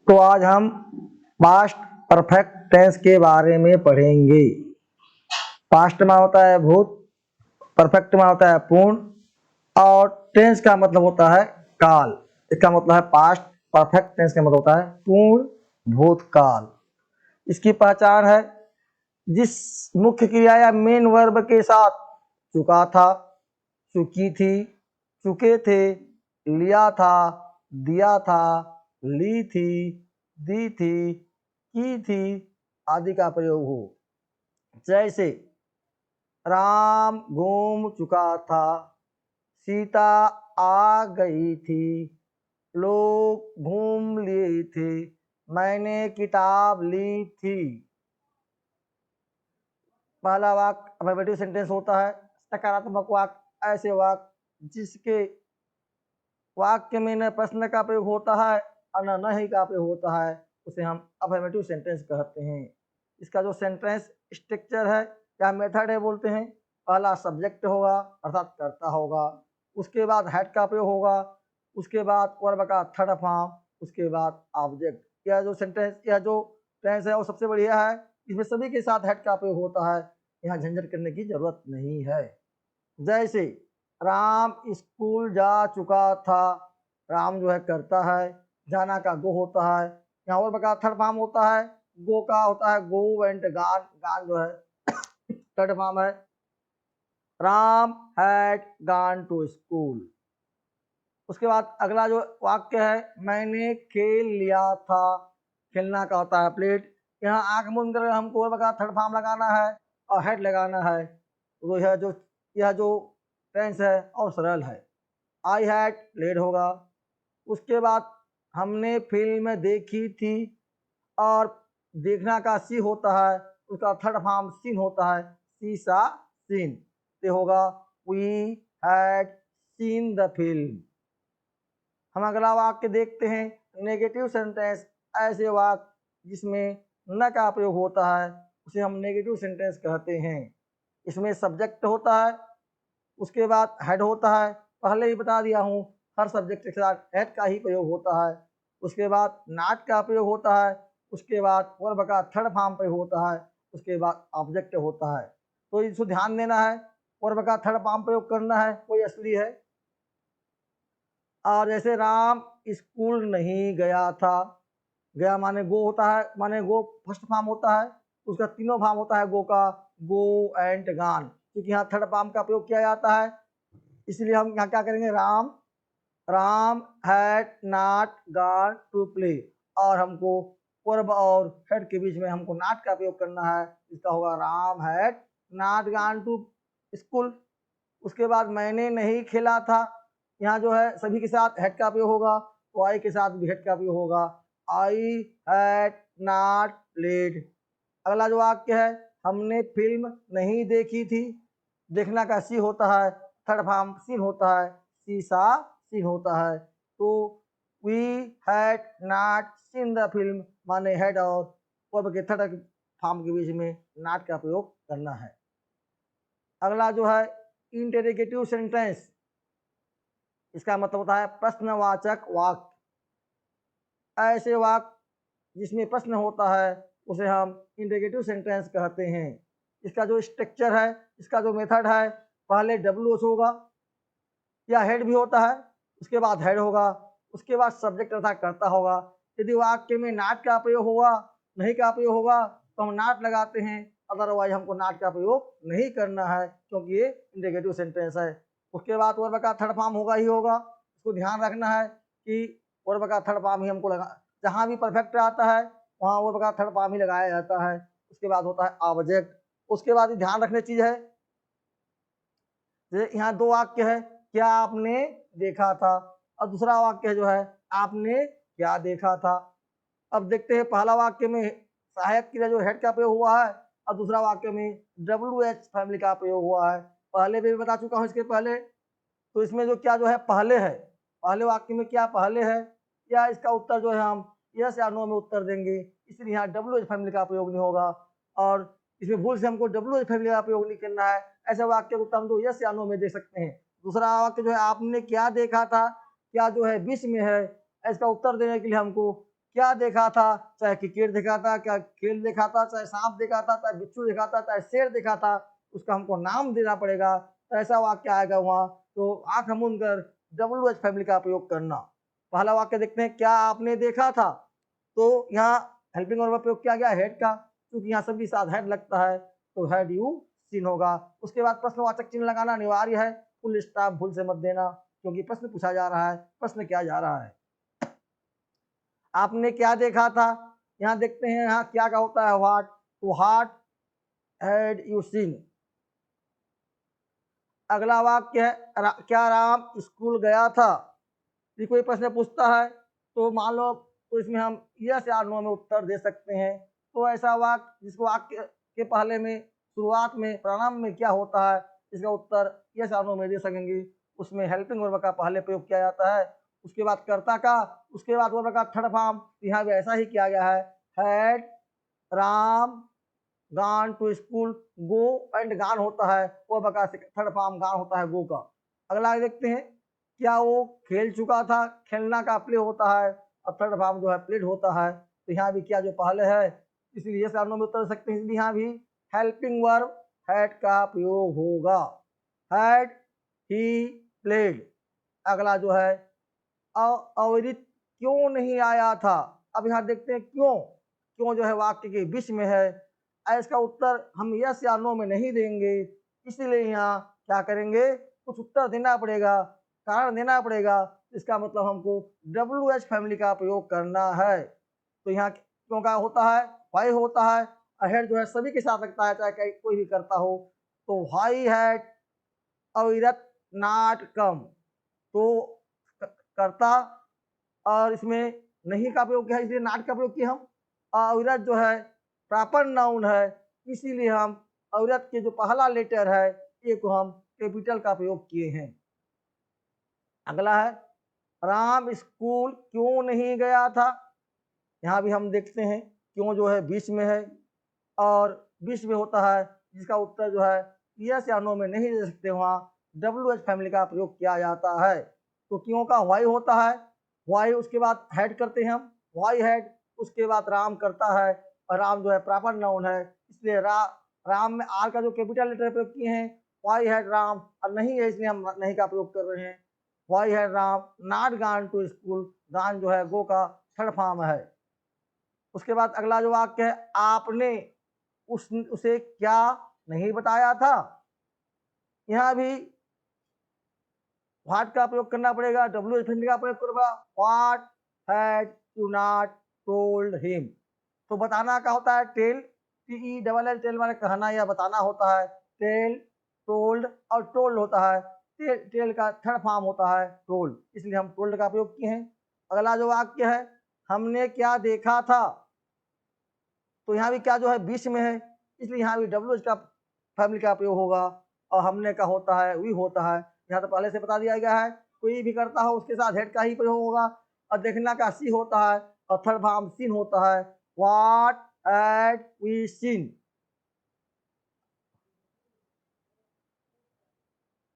तो आज हम पास्ट परफेक्ट टेंस के बारे में पढ़ेंगे। पास्ट में होता है भूत, परफेक्ट में होता है पूर्ण और टेंस का मतलब होता है काल। इसका मतलब है पास्ट, परफेक्ट टेंस का मतलब होता है पूर्ण भूतकाल। इसकी पहचान है जिस मुख्य क्रिया या मेन वर्ब के साथ चुका था, चुकी थी, चुके थे, लिया था, दिया था, ली थी, दी थी, की थी आदि का प्रयोग हो। जैसे राम घूम चुका था, सीता आ गई थी, लोग घूम लिए थे, मैंने किताब ली थी। पहला वाक्य अफर्मेटिव सेंटेंस होता है। सकारात्मक वाक्य ऐसे वाक्य जिसके वाक्य में न प्रश्न का प्रयोग होता है और न नहीं का प्रयोग होता है, उसे हम अफर्मेटिव सेंटेंस कहते हैं। इसका जो सेंटेंस स्ट्रक्चर है या मेथड है बोलते हैं, पहला सब्जेक्ट होगा अर्थात कर्ता होगा, उसके बाद हेड का प्रयोग होगा, उसके बाद वर्ब का थर्ड फॉर्म, उसके बाद ऑब्जेक्ट। यह जो सेंटेंस यह जो टेंस है वो सबसे बढ़िया है, इसमें सभी के साथ हेड का प्रयोग होता है, यहाँ झंझट करने की जरूरत नहीं है। जैसे राम स्कूल जा चुका था, राम जो है करता है, जाना का गो होता है, यहाँ वर्ब का थर्ड फॉर्म होता है, गो का होता है गो एंड गान, गान जो है थर्ड फॉर्म है। Ram had gone to school. उसके बाद अगला जो वाक्य है, मैंने खेल लिया था, खेलना का होता है प्लेट, यहाँ आंख मूंद कर हमको वर्ब का थर्ड फॉर्म लगाना है और हेड लगाना है। तो यह जो टेंस है और सरल है। आई हैड प्लेड होगा। उसके बाद हमने फिल्म देखी थी और देखना का सी होता है, उसका थर्ड फॉर्म सीन होता है, सी सा सीन से होगा we had seen the film. हम अगला वाक्य देखते हैं, नेगेटिव सेंटेंस ऐसे वाक्य जिसमें न का प्रयोग होता है उसे हम नेगेटिव सेंटेंस कहते हैं। इसमें सब्जेक्ट होता है, उसके बाद हेड होता है, पहले ही बता दिया हूँ हर सब्जेक्ट के साथ हेड का ही प्रयोग होता है। उसके बाद नॉट का प्रयोग होता है, उसके बाद वर्ब का थर्ड फॉर्म प्रयोग होता है, उसके बाद ऑब्जेक्ट होता है। तो इसको ध्यान देना है, वर्ब का थर्ड फॉर्म प्रयोग करना है, कोई असली है। और जैसे राम स्कूल नहीं गया था, गया माने गो होता है, माने गो फर्स्ट फॉर्म होता है, उसका तीनों फॉर्म होता है गो का, गो एंड गान, क्योंकि यहाँ थर्ड फॉर्म का प्रयोग किया जाता है, इसलिए हम यहाँ क्या करेंगे, Ram had not gone to play, और हमको वर्ब और हेड के बीच में हमको नॉट का प्रयोग करना है, इसका होगा Ram had not gone to school. उसके बाद मैंने नहीं खेला था, यहाँ जो है सभी के साथ हेड का प्रयोग होगा, तो आई के साथ भी हेड का प्रयोग होगा, आई हैड नॉट प्लेड। अगला जो वाक्य है, हमने फिल्म नहीं देखी थी, देखना का सी होता है, थर्ड फॉर्म सीन होता है, सीसा सीन होता है, तो we had not seen the film माने हेड और वर्ब के थर्ड फॉर्म के बीच में नॉट का प्रयोग करना है। अगला जो है इंटरोगेटिव सेंटेंस, इसका मतलब होता है प्रश्नवाचक वाक्य। ऐसे वाक्य जिसमें प्रश्न होता है उसे हम इंटरोगेटिव सेंटेंस कहते हैं। इसका जो स्ट्रक्चर है, इसका जो मेथड है, पहले WH होगा या हेड भी होता है, उसके बाद हेड होगा, उसके बाद सब्जेक्ट अर्थात कर्ता होगा। यदि वाक्य में नॉट का प्रयोग होगा, नहीं का प्रयोग होगा, तो हम नॉट लगाते हैं, अदरवाइज हमको नॉट का प्रयोग नहीं करना है, क्योंकि ये इंटरोगेटिव सेंटेंस है। उसके बाद वर्ब का थर्ड फॉर्म होगा ही होगा, उसको ध्यान रखना है कि वर्ब का थर्ड फॉर्म ही हमको लगा, जहाँ भी परफेक्ट आता है वहाँ वर्ब का थर्ड फॉर्म ही लगाया जाता है। उसके बाद होता है ऑब्जेक्ट। उसके बाद ध्यान रखने चीज है, जैसे यहाँ दो वाक्य है, क्या आपने देखा था, और दूसरा वाक्य जो है आपने क्या देखा था। अब देखते हैं, पहला वाक्य में सहायक क्रिया जो हेड का प्रयोग हुआ है, और दूसरा वाक्य में WH फैमिली का प्रयोग हुआ है। पहले भी बता चुका हूँ इसके पहले। तो इसमें जो क्या जो है पहले है, पहले वाक्य में क्या पहले है, या इसका उत्तर जो है हम यस या नो में उत्तर देंगे, इसलिए यहाँ WH फैमिली का प्रयोग नहीं होगा। और इसमें भूल से हमको WH फैमिली का प्रयोग नहीं करना है, ऐसे वाक्य को उत्तर हम तो यस या नो में दे सकते हैं। दूसरा वाक्य जो है आपने क्या देखा था, क्या जो है बीच में है, इसका उत्तर देने के लिए हमको क्या देखा था, चाहे क्रिकेट देखा था, क्या खेल देखा था, चाहे सांप देखा था, चाहे बिच्छू देखा था, चाहे शेर देखा था, उसका हमको नाम देना पड़ेगा। तो ऐसा वाक्य आएगा वहाँ। तो आंख मूंद कर WH फैमिली का प्रयोग करना। पहला वाक्य देखते हैं, क्या आपने देखा था। तो यहाँ हेल्पिंग वर्ब का प्रयोग किया गया हेड का, क्योंकि यहाँ सभी साथ हेड लगता है, तो हैड यू सीन होगा। उसके बाद प्रश्नवाचक चिन्ह लगाना अनिवार्य है, फुल स्टॉप भूल से मत देना, क्योंकि प्रश्न पूछा जा रहा है, प्रश्न किया जा रहा है। आपने क्या देखा था, यहाँ देखते हैं यहाँ क्या का होता है व्हाट, तो व्हाट हैड यू सीन। अगला वाक्य है क्या राम स्कूल गया था। ये कोई प्रश्न पूछता है तो मान लो, तो इसमें हम यस या नो में उत्तर दे सकते हैं। तो ऐसा वाक्य जिसको वाक्य के पहले में शुरुआत में प्रारंभ में क्या होता है, इसका उत्तर यस या नो में दे सकेंगे। उसमें हेल्पिंग वर्ब का पहले प्रयोग किया जाता है, उसके बाद कर्ता का, उसके बाद वर्ब का थर्ड फॉर्म। यहाँ भी ऐसा ही किया गया है, हैड राम गान टू स्कूल, गो एंड गान होता है, वर्ब का थर्ड फॉर्म गान होता है गो का। अगला देखते हैं, क्या वो खेल चुका था, खेलना का प्ले होता है और थर्ड फॉर्म जो है प्लेड होता है। तो यहाँ भी क्या जो पहले है, इसलिए यस और नो में उत्तर सकते हैं, इसलिए यहाँ भी हेल्पिंग वर्ब हैड का प्रयोग होगा, हैड ही प्लेड। अगला जो है अविरित क्यों नहीं आया था। अब यहाँ देखते हैं क्यों, क्यों जो है वाक्य के बीच में है, इसका उत्तर हम यस या नो में नहीं देंगे, इसीलिए यहाँ क्या करेंगे, कुछ उत्तर देना पड़ेगा, कारण देना पड़ेगा। इसका मतलब हमको WH फैमिली का प्रयोग करना है। तो यहाँ क्यों का होता है, वाई होता है, हेड जो है सभी के साथ लगता है, चाहे कोई भी करता हो। तो वाई हैड अविरत नॉट कम, तो करता और इसमें नहीं का प्रयोग किया है, इसलिए नॉट का प्रयोग किया हम। अविरत जो है प्रॉपर नाउन है, इसीलिए हम अविरत के जो पहला लेटर है ए को हम कैपिटल का प्रयोग किए हैं। अगला है राम स्कूल क्यों नहीं गया था। यहाँ भी हम देखते हैं क्यों जो है बीच में है और बीच में होता है, जिसका उत्तर जो है यस या नो में नहीं दे सकते, वहाँ WH फैमिली का प्रयोग किया जाता है। तो क्यों का वाई होता है, वाई उसके बाद हेड करते हैं हम, वाई हेड, उसके बाद राम करता है और राम जो है प्रॉपर नाउन है, इसलिए राम में आर का जो कैपिटल लेटर प्रयोग किए हैं, वाई हेड राम, और नहीं है इसलिए हम नहीं का प्रयोग कर रहे हैं। Why had Ram not gone to school, gone जो है गो का थर्ड फॉर्म है। उसके बाद अगला जो वाक्य है, आपने उसे क्या नहीं बताया था। यहाँ भी व्हाट का प्रयोग करना पड़ेगा, WH फैमिली का प्रयोग करूंगा, what had you not told him. तो बताना का होता है टेल, TELL, टेल माने कहना या बताना होता है, टेल, टोल्ड और टोल्ड होता है, टेल का थर्ड फॉर्म होता है टोल्ड, इसलिए हम टोल्ड का प्रयोग किए हैं। अगला जो वाक्य है, हमने क्या देखा था। तो यहाँ भी क्या जो है बीच में है, इसलिए यहाँ भी WH का फैमिली का प्रयोग होगा और हमने का होता है वी होता है। यहाँ तो पहले से बता दिया गया है, कोई भी करता हो उसके साथ हेड का ही प्रयोग होगा। और देखना का सी होता है और थर्ड फॉर्म सीन होता है, व्हाट हैड वी सीन।